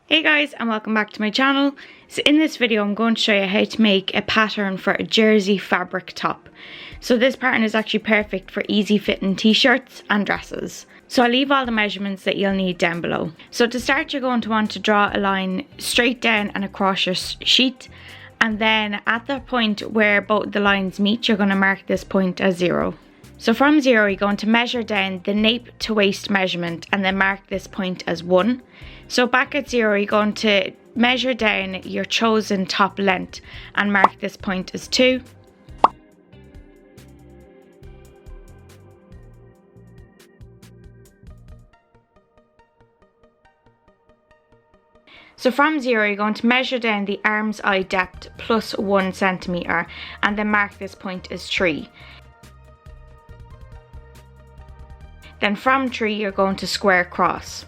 Hey guys, and welcome back to my channel. So in this video I'm going to show you how to make a pattern for a jersey fabric top. So this pattern is actually perfect for easy fitting t-shirts and dresses. So I'll leave all the measurements that you'll need down below. So to start, you're going to want to draw a line straight down and across your sheet, and then at the point where both the lines meet, you're going to mark this point as 0. So from 0, you're going to measure down the nape to waist measurement and then mark this point as 1. So back at 0, you're going to measure down your chosen top length and mark this point as 2. So from 0, you're going to measure down the arm's eye depth plus 1 centimeter and then mark this point as 3. Then from 3, you're going to square across.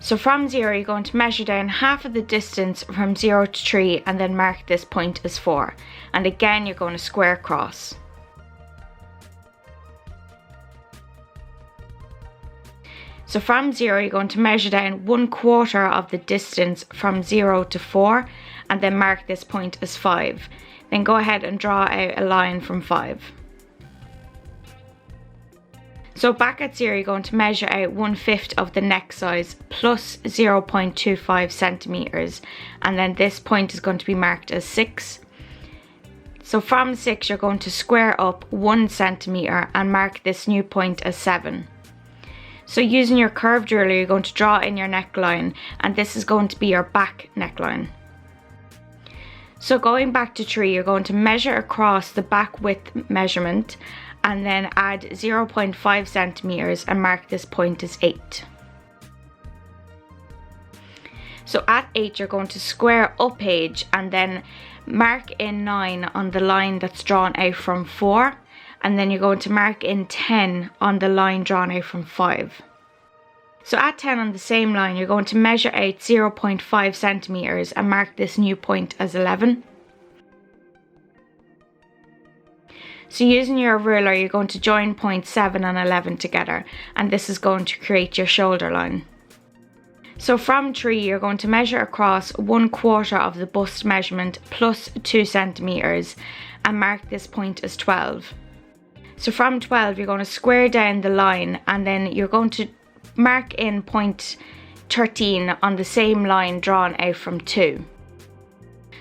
So from 0, you're going to measure down half of the distance from 0 to 3 and then mark this point as 4. And again, you're going to square across. So from 0, you're going to measure down 1/4 of the distance from 0 to 4 and then mark this point as 5. Then go ahead and draw out a line from 5. So back at 0, you're going to measure out 1/5 of the neck size plus 0.25 centimeters, and then this point is going to be marked as 6. So from 6, you're going to square up 1 centimeter and mark this new point as 7. So using your curved ruler, you're going to draw in your neckline, and this is going to be your back neckline. So going back to 3, you're going to measure across the back width measurement and then add 0.5 centimeters and mark this point as 8. So at 8, you're going to square up page and then mark in 9 on the line that's drawn out from 4, and then you're going to mark in 10 on the line drawn out from 5. So at 10 on the same line, you're going to measure out 0.5 centimeters and mark this new point as 11. So using your ruler, you're going to join points 7 and 11 together, and this is going to create your shoulder line. So from 3, you're going to measure across 1/4 of the bust measurement plus 2 centimeters and mark this point as 12. So from 12, you're going to square down the line and then you're going to mark in point 13 on the same line drawn out from 2.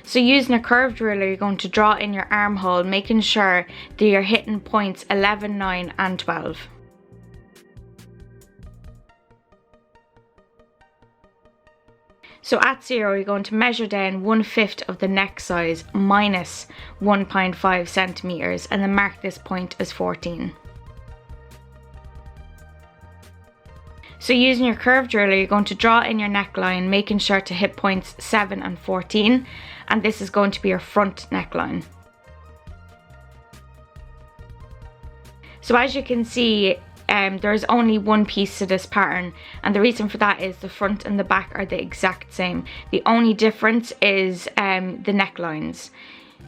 So using a curved ruler, you're going to draw in your armhole, making sure that you're hitting points 11, 9 and 12. So at 0, you're going to measure down 1/5 of the neck size minus 1.5 centimeters and then mark this point as 14. So using your curved ruler, you're going to draw in your neckline, making sure to hit points 7 and 14, and this is going to be your front neckline. So as you can see, there's only one piece to this pattern, and the reason for that is the front and the back are the exact same. The only difference is the necklines.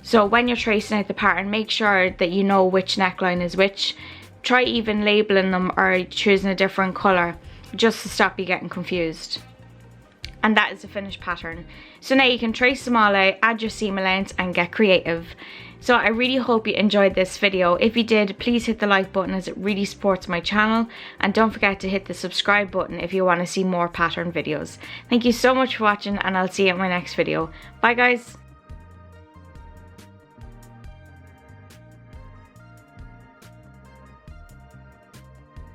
So when you're tracing out the pattern, make sure that you know which neckline is which. Try even labeling them or choosing a different colour, just to stop you getting confused. And that is the finished pattern. So now you can trace them all out, add your seam allowance and get creative. So I really hope you enjoyed this video. If you did, please hit the like button as it really supports my channel, and don't forget to hit the subscribe button if you want to see more pattern videos. Thank you so much for watching, and I'll see you in my next video. Bye guys.